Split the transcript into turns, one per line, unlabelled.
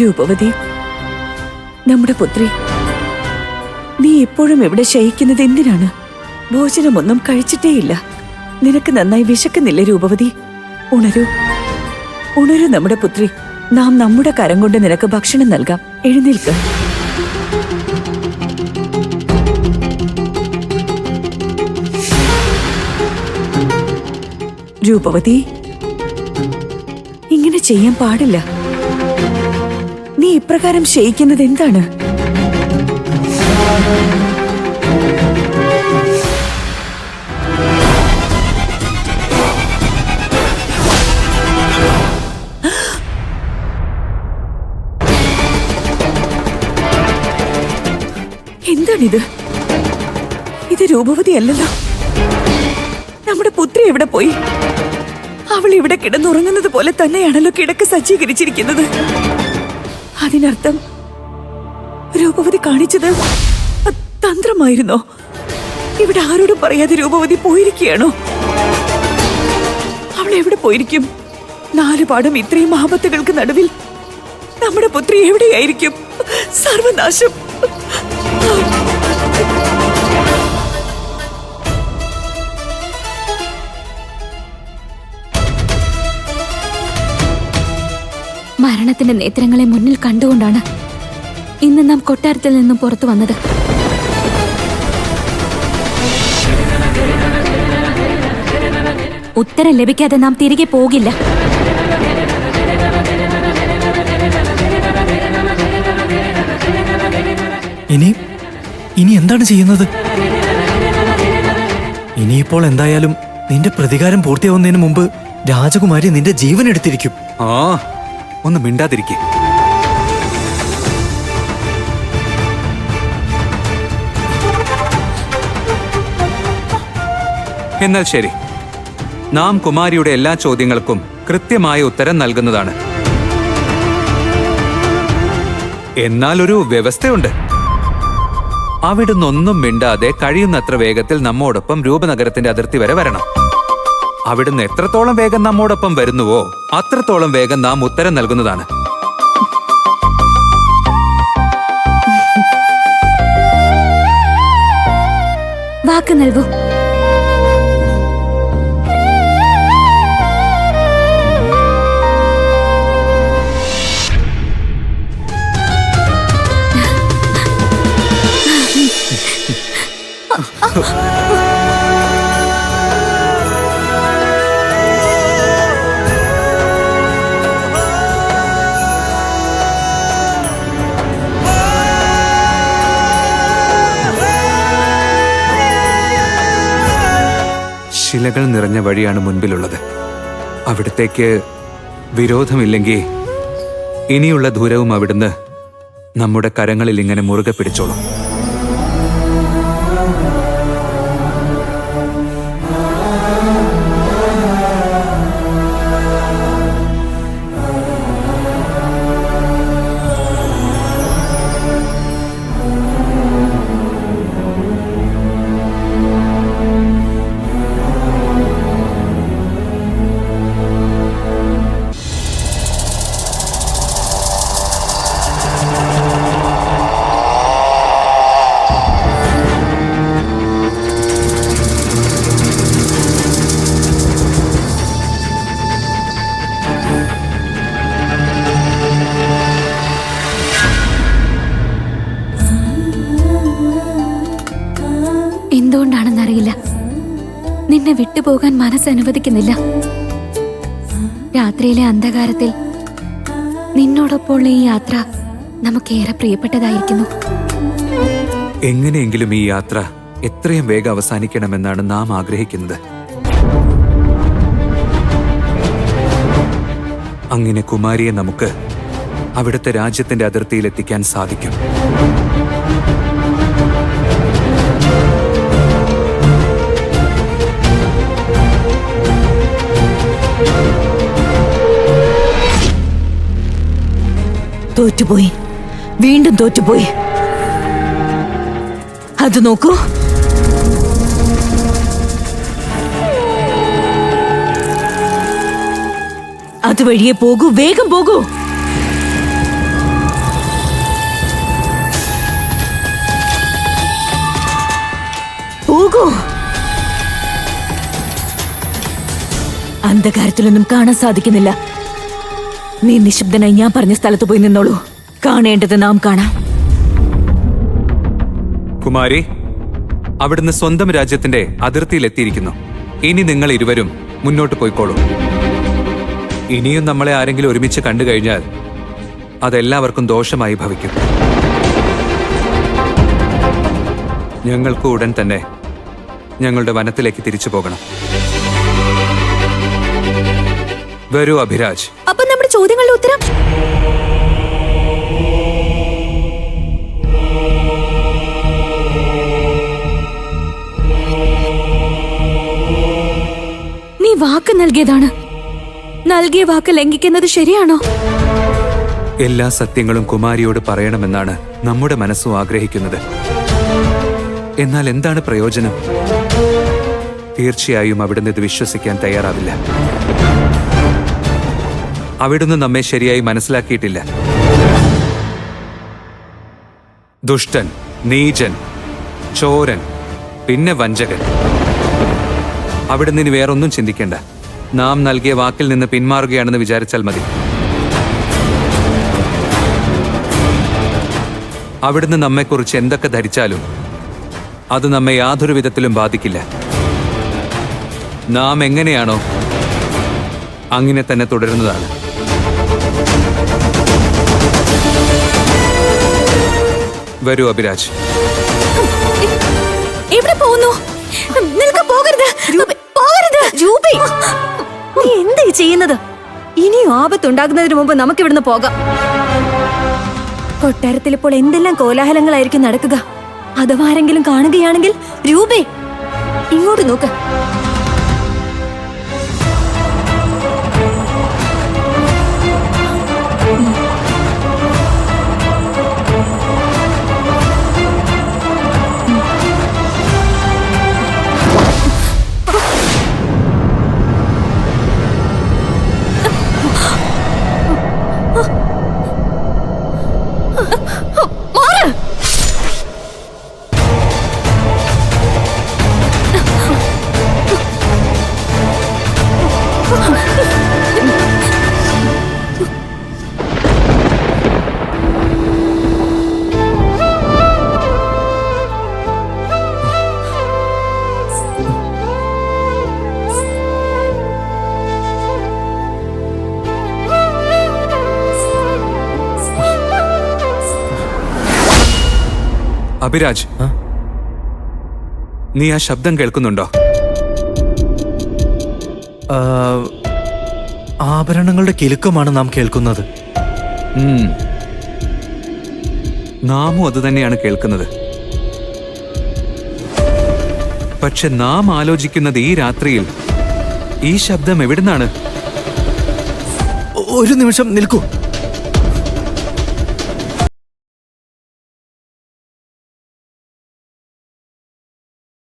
രൂപവതി, നമ്മുടെ പുത്രി, നീ എപ്പോഴും എവിടെ ശയിക്കുന്നത് എന്തിനാണ്? ഭോജനമൊന്നും കഴിച്ചിട്ടേയില്ല. നിനക്ക് നന്നായി വിശക്കുന്നില്ലേ രൂപവതി? ഉണരൂ, ഉണരൂ നമ്മുടെ പുത്രി. നാം നമ്മുടെ കരം കൊണ്ട് നിനക്ക് ഭക്ഷണം നൽകാം. എഴുന്നേൽക്ക്. രൂപവതി, ഇങ്ങനെ ചെയ്യാൻ പാടില്ല. നീ ഇപ്രകാരം ശയിക്കുന്നത് എന്താണ്? എന്താണിത്? ഇത് രൂപവതി അല്ലല്ലോ. നമ്മുടെ പുത്രി എവിടെ പോയി? അവൾ ഇവിടെ കിടന്നുറങ്ങുന്നത് പോലെ തന്നെയാണല്ലോ കിടക്ക് സജ്ജീകരിച്ചിരിക്കുന്നത്. അതിനർത്ഥം രൂപവതി കാണിച്ചത് തന്ത്രമായിരുന്നോ? ഇവിടെ ആരോടും പറയാതെ രൂപവതി പോയിരിക്കുകയാണോ? അവൾ എവിടെ പോയിരിക്കും? നാലുപാടും ഇത്രയും ആപത്തുകൾക്ക് നടുവിൽ നമ്മുടെ പുത്രി എവിടെയായിരിക്കും? സർവനാശം!
മരണത്തിന്റെ നേത്രങ്ങളെ മുന്നിൽ കണ്ടുകൊണ്ടാണ് ഇന്ന് നാം കൊട്ടാരത്തിൽ നിന്നും പുറത്തു വന്നത്. ഉത്തരം ലഭിക്കാതെ നാം തിരികെ പോകില്ല.
ഇനി എന്താണ് ചെയ്യുന്നത്? ഇനിയിപ്പോൾ എന്തായാലും നിന്റെ പ്രതികാരം പൂർത്തിയാവുന്നതിന് മുമ്പ് രാജകുമാരി നിന്റെ ജീവൻ എടുത്തിരിക്കും.
ഒന്ന് മിണ്ടാതിരിക്കെ. എന്നാൽ ശരി, നാം കുമാരിയുടെ എല്ലാ ചോദ്യങ്ങൾക്കും കൃത്യമായ ഉത്തരം നൽകുന്നതാണ്. എന്നാൽ ഒരു വ്യവസ്ഥയുണ്ട്. അവിടുന്നൊന്നും മിണ്ടാതെ കഴിയുന്നത്ര വേഗത്തിൽ നമ്മോടൊപ്പം രൂപനഗരത്തിന്റെ അതിർത്തി വരെ വരണം. അവിടുന്ന് എത്രത്തോളം വേഗം നമ്മോടൊപ്പം വരുന്നുവോ അത്രത്തോളം വേഗം നാം ഉത്തരം നൽകുന്നതാണ്.
വാക്ക് നൽകൂ.
ശിലകൾ നിറഞ്ഞ വഴിയാണ് മുൻപിലുള്ളത്. അവിടത്തേക്ക് വിരോധമില്ലെങ്കിൽ ഇനിയുള്ള ദൂരവും അവിടുന്ന് നമ്മുടെ കരങ്ങളിൽ ഇങ്ങനെ മുറുകെ പിടിച്ചോളും. എന്തുകൊണ്ടാണെന്നറിയില്ല, നിന്നെ വിട്ടുപോകാൻ മനസ്സനുവദിക്കുന്നില്ല. രാത്രിയിലെ അന്ധകാരത്തിൽ നിന്നോടൊപ്പമുള്ള ഈ യാത്ര നമുക്കേറെ പ്രിയപ്പെട്ടതായിരിക്കുന്നു. എങ്ങനെയെങ്കിലും ഈ യാത്ര എത്രയും വേഗം അവസാനിക്കണമെന്നാണ് നാം ആഗ്രഹിക്കുന്നത്. അങ്ങനെ കുമാരിയെ നമുക്ക് അവിടുത്തെ രാജ്യത്തിന്റെ അതിർത്തിയിൽ എത്തിക്കാൻ സാധിക്കും.
തോറ്റുപോയി, വീണ്ടും തോറ്റുപോയി. അത് നോക്കൂ, അതുവഴിയെ പോകൂ, വേഗം പോകൂ. അന്ധകാരത്തിലൊന്നും കാണാൻ സാധിക്കുന്നില്ല. നീ നിശബ്ദനായി ഞാൻ പറഞ്ഞ സ്ഥലത്ത് പോയി നിന്നോളൂ. കാണേണ്ടത് നാം കാണാം.
കുമാരി, അവിടുന്ന് സ്വന്തം രാജ്യത്തിന്റെ അതിർത്തിയിലെത്തിയിരിക്കുന്നു. ഇനി നിങ്ങൾ ഇരുവരും മുന്നോട്ട് പോയിക്കോളൂ. ഇനിയും നമ്മളെ ആരെങ്കിലും ഒരുമിച്ച് കണ്ടു കഴിഞ്ഞാൽ അതെല്ലാവർക്കും ദോഷമായി ഭവിക്കും. ഞങ്ങൾക്ക് ഉടൻ തന്നെ ഞങ്ങളുടെ വനത്തിലേക്ക് തിരിച്ചു പോകണം. വരൂ അഭിരാജ്.
അപ്പൊ നമ്മുടെ ചോദ്യങ്ങളുടെ ഉത്തരം? നീ വാക്ക് നൽകിയതാണ്. നൽകിയ വാക്ക് ലംഘിക്കുന്നത് ശരിയാണോ?
എല്ലാ സത്യങ്ങളും കുമാരിയോട് പറയണമെന്നാണ് നമ്മുടെ മനസ്സും ആഗ്രഹിക്കുന്നത്. എന്നാൽ എന്താണ് പ്രയോജനം? തീർച്ചയായും അവിടുന്ന് ഇത് വിശ്വസിക്കാൻ തയ്യാറാവില്ല. അവിടുന്ന് നമ്മെ ശരിയായി മനസ്സിലാക്കിയിട്ടില്ല. ദുഷ്ടൻ, നീചൻ, ചോരൻ, പിന്നെ വഞ്ചകൻ. അവിടുന്ന് ഇനി വേറൊന്നും ചിന്തിക്കേണ്ട. നാം നൽകിയ വാക്കിൽ നിന്ന് പിന്മാറുകയാണെന്ന് വിചാരിച്ചാൽ മതി. അവിടുന്ന് നമ്മെക്കുറിച്ച് എന്തൊക്കെ ധരിച്ചാലും അത് നമ്മെ യാതൊരു വിധത്തിലും ബാധിക്കില്ല. നാം എങ്ങനെയാണോ അങ്ങനെ തന്നെ തുടരുന്നതാണ്. വരൂ അഭിരാജ്.
എവിടെ പോകുന്നു? നിനക്ക് പോകരുത്, പോകരുത്.
രൂപേ, നീ എന്തായി ചെയ്യുന്നത്? ഇനിയും ആപത്തുണ്ടാകുന്നതിന് മുമ്പ് നമുക്ക് ഇവിടുന്ന് പോകാം. കൊട്ടാരത്തിൽ ഇപ്പോൾ എന്തെല്ലാം കോലാഹലങ്ങളായിരിക്കും നടക്കുക. അഥവാ ആരെങ്കിലും കാണുകയാണെങ്കിൽ? രൂപേ, ഇങ്ങോട്ട് നോക്ക്.
അഭിരാജ്, നീ ആ ശബ്ദം കേൾക്കുന്നുണ്ടോ?
ആഭരണങ്ങളുടെ കിലുക്കമാണ് നാം കേൾക്കുന്നത്.
നാമും അത് തന്നെയാണ് കേൾക്കുന്നത്. പക്ഷെ നാം ആലോചിക്കുന്നത് ഈ രാത്രിയിൽ ഈ ശബ്ദം എവിടുന്നാണ്?
ഒരു നിമിഷം നിൽക്കൂ.